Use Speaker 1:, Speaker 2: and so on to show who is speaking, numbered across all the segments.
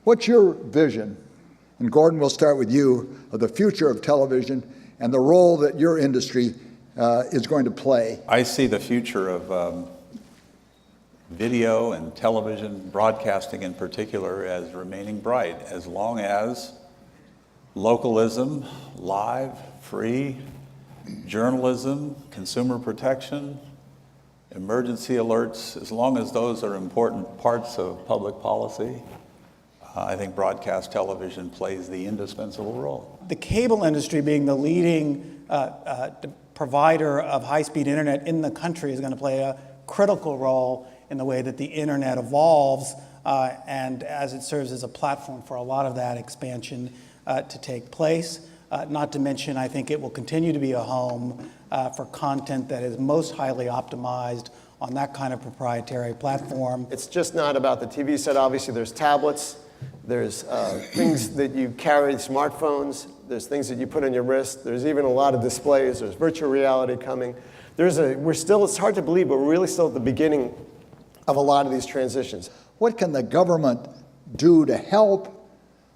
Speaker 1: What's your vision, and Gordon, we'll start with you, of the future of television and the role that your industry is going to play?
Speaker 2: I see the future of video and television, broadcasting in particular, as remaining bright, as long as localism, live, free, journalism, consumer protection, emergency alerts, as long as those are important parts of public policy, I think broadcast television plays the indispensable role.
Speaker 3: The cable industry, being the leading provider of high-speed internet in the country, is going to play a critical role in the way that the internet evolves and as it serves as a platform for a lot of that expansion to take place. Not to mention, I think it will continue to be a home for content that is most highly optimized on that kind of proprietary platform.
Speaker 4: It's just not about the TV set. Obviously, there's tablets, there's things that you carry, smartphones, there's things that you put on your wrist, there's even a lot of displays, there's virtual reality coming. It's hard to believe, but we're really still at the beginning of a lot of these transitions.
Speaker 1: What can the government do to help,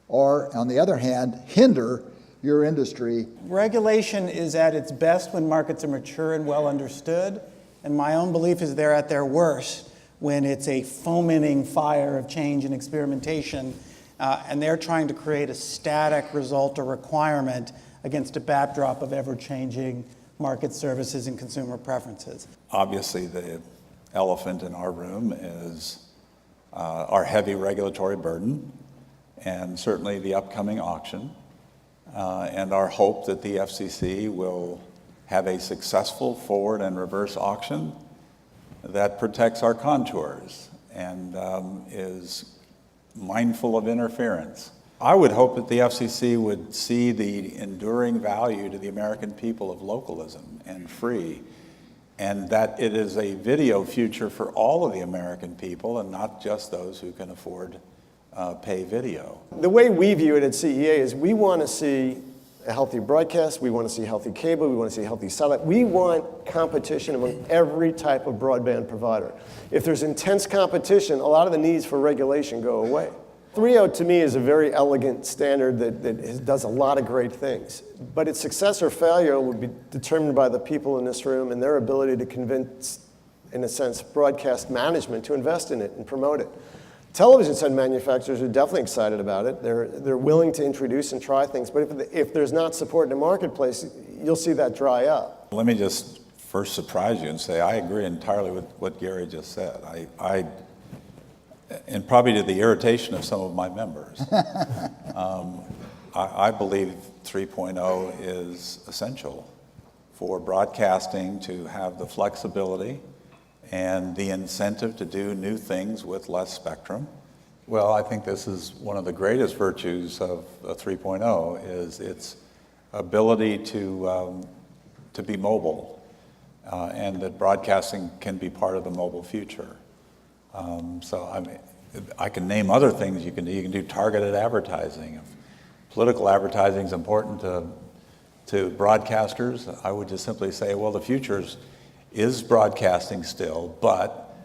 Speaker 1: or on the other hand, hinder your industry?
Speaker 3: Regulation is at its best when markets are mature and well understood, and my own belief is they're at their worst when it's a fomenting fire of change and experimentation, and they're trying to create a static result or requirement against a backdrop of ever-changing market services and consumer preferences.
Speaker 2: Obviously, the elephant in our room is our heavy regulatory burden, and certainly the upcoming auction, and our hope that the FCC will have a successful forward and reverse auction that protects our contours and is mindful of interference. I would hope that the FCC would see the enduring value to the American people of localism and free, and that it is a video future for all of the American people and not just those who can afford pay video.
Speaker 4: The way we view it at CEA is we want to see a healthy broadcast, we want to see healthy cable, we want to see healthy satellite. We want competition among every type of broadband provider. If there's intense competition, a lot of the needs for regulation go away. 3.0 to me is a very elegant standard that does a lot of great things. But its success or failure will be determined by the people in this room and their ability to convince, in a sense, broadcast management to invest in it and promote it. Television set manufacturers are definitely excited about it. They're willing to introduce and try things, but if there's not support in the marketplace, you'll see that dry up.
Speaker 2: Let me just first surprise you and say I agree entirely with what Gary just said. And probably to the irritation of some of my members. I believe 3.0 is essential for broadcasting to have the flexibility and the incentive to do new things with less spectrum. Well, I think this is one of the greatest virtues of 3.0 is its ability to be mobile, and that broadcasting can be part of the mobile future. So I mean, I can name other things you can do. You can do targeted advertising. If political advertising is important to broadcasters, I would just simply say, well, the future is broadcasting still, but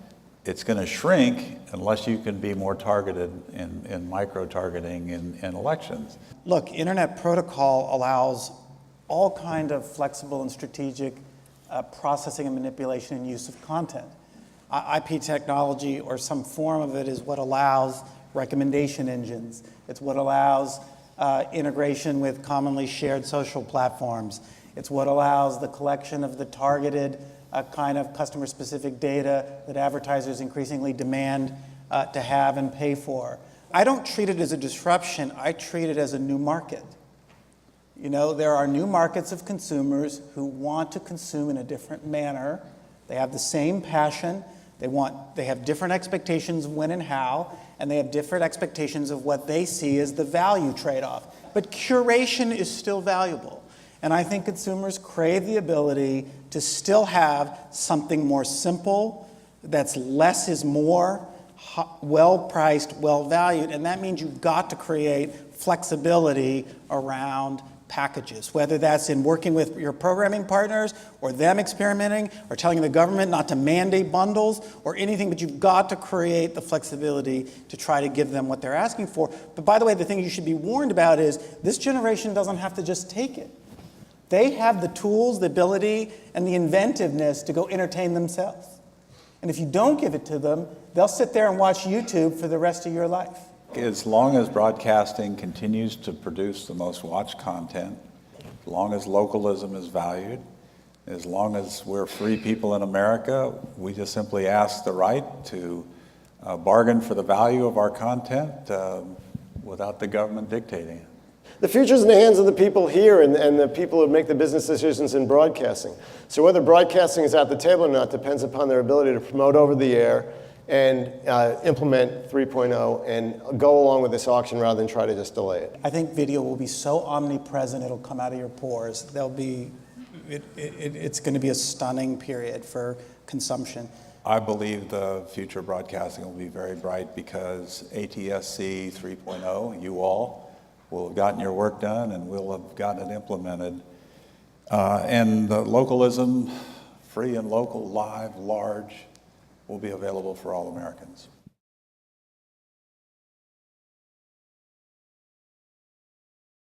Speaker 2: it's going to shrink unless you can be more targeted in micro-targeting in elections.
Speaker 3: Look, internet protocol allows all kind of flexible and strategic processing and manipulation and use of content. IP technology or some form of it is what allows recommendation engines. It's what allows integration with commonly shared social platforms. It's what allows the collection of the targeted kind of customer-specific data that advertisers increasingly demand to have and pay for. I don't treat it as a disruption. I treat it as a new market. You know, there are new markets of consumers who want to consume in a different manner. They have the same passion. They have different expectations of when and how, and they have different expectations of what they see as the value trade-off. But curation is still valuable. And I think consumers crave the ability to still have something more simple, that's less is more, well-priced, well-valued, and that means you've got to create flexibility around packages, whether that's in working with your programming partners or them experimenting or telling the government not to mandate bundles or anything, but you've got to create the flexibility to try to give them what they're asking for. But by the way, the thing you should be warned about is this generation doesn't have to just take it. They have the tools, the ability, and the inventiveness to go entertain themselves. And if you don't give it to them, they'll sit there and watch YouTube for the rest of your life.
Speaker 2: As long as broadcasting continues to produce the most watched content, as long as localism is valued, as long as we're free people in America, we just simply ask the right to bargain for the value of our content without the government dictating it.
Speaker 4: The future's in the hands of the people here and the people who make the business decisions in broadcasting. So whether broadcasting is at the table or not depends upon their ability to promote over the air and implement 3.0 and go along with this auction rather than try to just delay it.
Speaker 3: I think video will be so omnipresent it'll come out of your pores. It's going to be a stunning period for consumption.
Speaker 2: I believe the future of broadcasting will be very bright because ATSC 3.0, you all, will have gotten your work done and will have gotten it implemented. And the localism, free and local, live, large, will be available for all Americans.